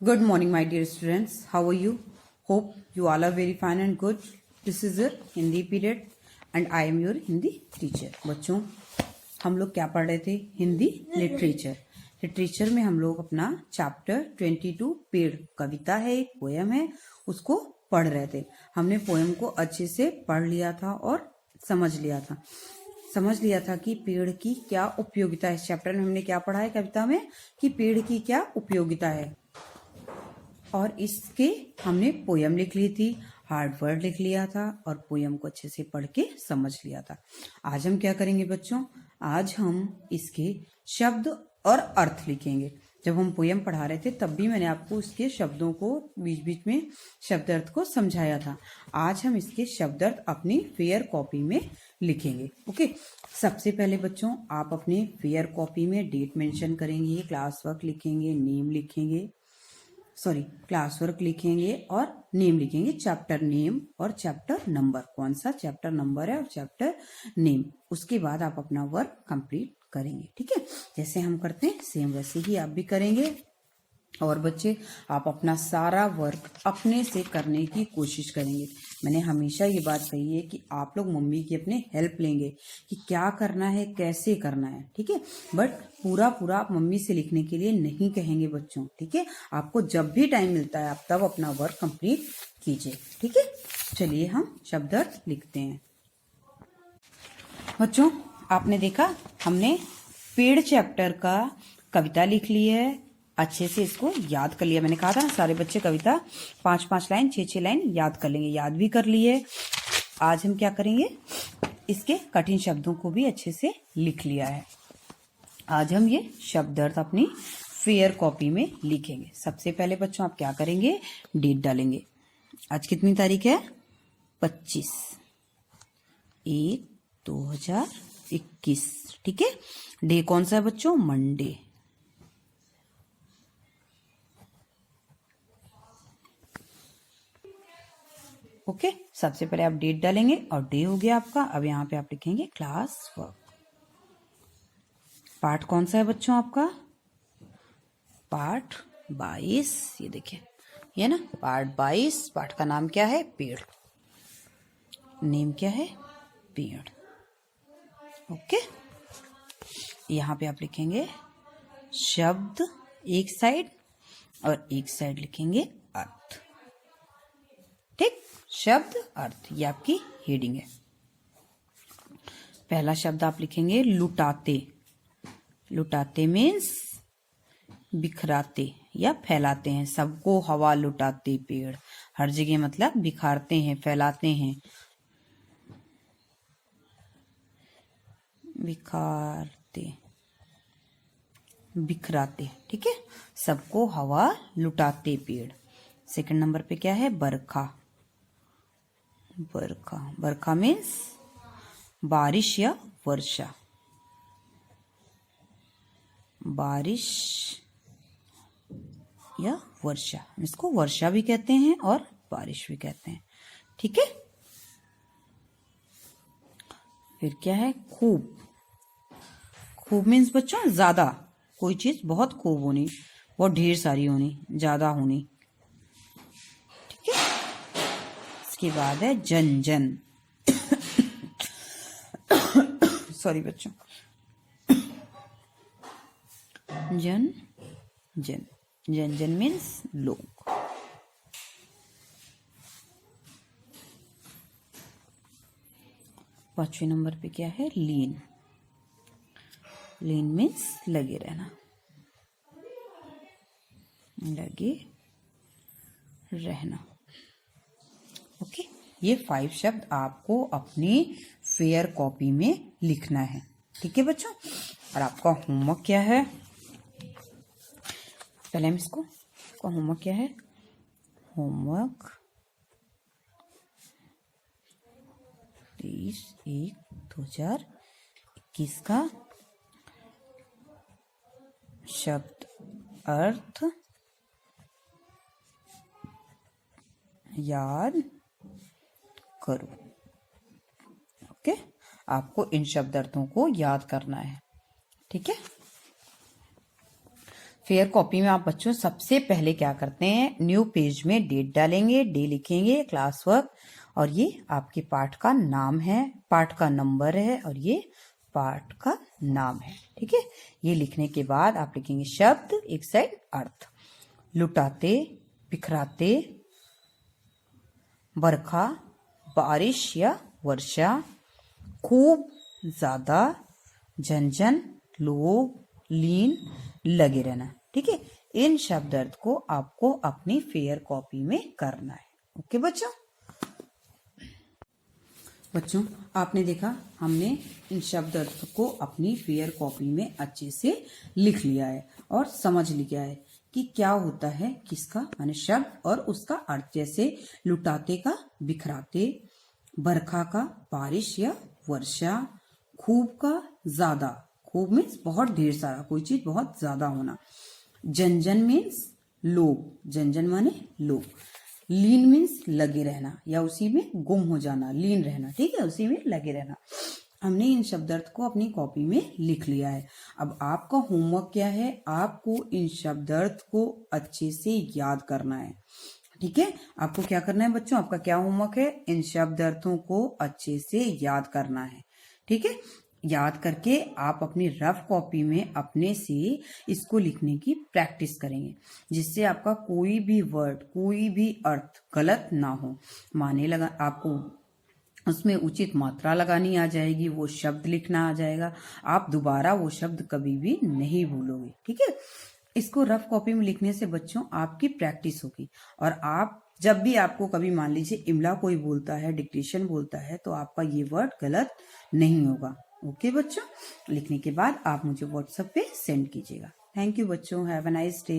Good morning, my dear students. How are you? Hope you all are very fine and good. This is your Hindi period and I am your Hindi teacher. बच्चों, हम लोग क्या पढ़ रहे थे? Hindi literature. Literature में हम लोग अपना चैप्टर 22 पेड़, कविता है, एक पोयम है, उसको पढ़ रहे थे। हमने पोयम को अच्छे से पढ़ लिया था और समझ लिया था कि पेड़ की क्या उपयोगिता है। इस चैप्टर में हमने क्या पढ़ा है कविता में कि पेड़ की क्या उपयोगिता है, और इसके हमने पोयम लिख ली थी, हार्ड वर्ड लिख लिया था और पोयम को अच्छे से पढ़ के समझ लिया था। आज हम क्या करेंगे बच्चों? आज हम इसके शब्द और अर्थ लिखेंगे। जब हम पोयम पढ़ा रहे थे तब भी मैंने आपको इसके शब्दों को बीच बीच में शब्द अर्थ को समझाया था। आज हम इसके शब्द अर्थ अपनी फेयर कॉपी में लिखेंगे। ओके, सबसे पहले बच्चों आप अपने फेयर कॉपी में डेट मेंशन करेंगे, क्लास वर्क लिखेंगे, नेम लिखेंगे, क्लास वर्क लिखेंगे और नेम लिखेंगे। चैप्टर नेम और चैप्टर नंबर, कौन सा चैप्टर नंबर है और चैप्टर नेम। उसके बाद आप अपना वर्क कंप्लीट करेंगे। ठीक है, जैसे हम करते हैं सेम वैसे ही आप भी करेंगे। और बच्चे आप अपना सारा वर्क अपने से करने की कोशिश करेंगे। मैंने हमेशा ये बात कही है कि आप लोग मम्मी की अपने हेल्प लेंगे कि क्या करना है, कैसे करना है। ठीक है, बट पूरा आप मम्मी से लिखने के लिए नहीं कहेंगे बच्चों। ठीक है, आपको जब भी टाइम मिलता है आप तब अपना वर्क कंप्लीट कीजिए। ठीक है, चलिए हम शब्द अर्थ लिखते हैं। बच्चों आपने देखा हमने पेड़ चैप्टर का कविता लिख ली है, अच्छे से इसको याद कर लिया। मैंने कहा था ना सारे बच्चे कविता 5-5 लाइन 6-6 लाइन याद कर लेंगे, याद भी कर लिए। आज हम क्या करेंगे, इसके कठिन शब्दों को भी अच्छे से लिख लिया है। आज हम ये शब्द अर्थ अपनी फेयर कॉपी में लिखेंगे। सबसे पहले बच्चों आप क्या करेंगे, डेट डालेंगे। आज कितनी तारीख है? 25/1/2021। ठीक है, डे कौन सा है बच्चों? मंडे। ओके, सबसे पहले आप डेट डालेंगे और डे हो गया आपका। अब यहाँ पे आप लिखेंगे क्लास वर्क। पार्ट कौन सा है बच्चों आपका? पार्ट 22। ये देखिए, ये ना पार्ट 22। पार्ट का नाम क्या है? पेड़। नेम क्या है? पेड़। ओके, यहाँ पे आप लिखेंगे शब्द एक साइड और एक साइड लिखेंगे अर्थ। ठीक, शब्द अर्थ, ये आपकी हेडिंग है। पहला शब्द आप लिखेंगे लुटाते। लुटाते मीन्स बिखराते या फैलाते हैं, सबको हवा लुटाते पेड़। हर जगह मतलब बिखारते हैं, फैलाते हैं, बिखारते, बिखराते। ठीक है, सबको हवा लुटाते पेड़। सेकंड नंबर पे क्या है? बरखा। बरखा, बरखा मीन्स बारिश या वर्षा। बारिश या वर्षा, इसको वर्षा भी कहते हैं और बारिश भी कहते हैं। ठीक है, फिर क्या है? खूब। खूब मीन्स बच्चों ज्यादा, कोई चीज बहुत खूब होनी, बहुत ढेर सारी होनी, ज्यादा होनी। ठीक है, इसके बाद है जन जन। सॉरी बच्चों, जन जन, जन जन मीन्स लोग। पांचवें नंबर पे क्या है? लीन। लीन मीन्स लगे रहना, लगे रहना। ओके, ये 5 शब्द आपको अपनी फेयर कॉपी में लिखना है। ठीक है बच्चों, और आपका होमवर्क क्या है? पहले हम इसको, आपका होमवर्क क्या है? होमवर्क 23/1/2021 का शब्द अर्थ याद करो। ओके, आपको इन शब्द अर्थों को याद करना है। ठीक है, फेयर कॉपी में आप बच्चों सबसे पहले क्या करते हैं, न्यू पेज में डेट डालेंगे, डे लिखेंगे, क्लास वर्क, और ये आपके पाठ का नाम है, पाठ का नंबर है, और ये पाठ का नाम है। ठीक है, ये लिखने के बाद आप लिखेंगे शब्द, एक साइड अर्थ। लुटाते, बिखराते, बरखा, बारिश या वर्षा, खूब, ज्यादा, झंझन, लोग, लीन, लगे रहना। ठीक है, इन शब्द अर्थ को आपको अपनी फेयर कॉपी में करना है। ओके बच्चों, आपने देखा हमने इन शब्द अर्थ को अपनी फेयर कॉपी में अच्छे से लिख लिया है और समझ लिया है कि क्या होता है किसका, माने शब्द और उसका अर्थ। जैसे लुटाते का बिखराते, बरखा का बारिश या वर्षा, खूब का ज्यादा, खूब मीन्स बहुत ढेर सारा, कोई चीज बहुत ज्यादा होना। झंझन मीन्स लोग, झंझन माने लोग। लीन मीन्स लगे रहना या उसी में गुम हो जाना, लीन रहना। ठीक है, उसी में लगे रहना। हमने इन शब्दार्थ को अपनी कॉपी में लिख लिया है। अब आपका होमवर्क क्या है, आपको इन शब्दार्थ को अच्छे से याद करना है। ठीक है, आपको क्या करना है बच्चों, आपका क्या होमवर्क है, इन शब्दार्थों को अच्छे से याद करना है। ठीक है, याद करके आप अपनी रफ कॉपी में अपने से इसको लिखने की प्रैक्टिस करेंगे, जिससे आपका कोई भी वर्ड, कोई भी अर्थ गलत ना हो। माने लगा आपको उसमें उचित मात्रा लगानी आ जाएगी, वो शब्द लिखना आ जाएगा, आप दोबारा वो शब्द कभी भी नहीं भूलोगे। ठीक है, इसको रफ कॉपी में लिखने से बच्चों आपकी प्रैक्टिस होगी, और आप जब भी आपको कभी मान लीजिए इमला कोई बोलता है, डिक्टेशन बोलता है, तो आपका ये वर्ड गलत नहीं होगा। ओके बच्चों, लिखने के बाद आप मुझे व्हाट्सएप पे सेंड कीजिएगा। थैंक यू बच्चों, हैव अ नाइस डे।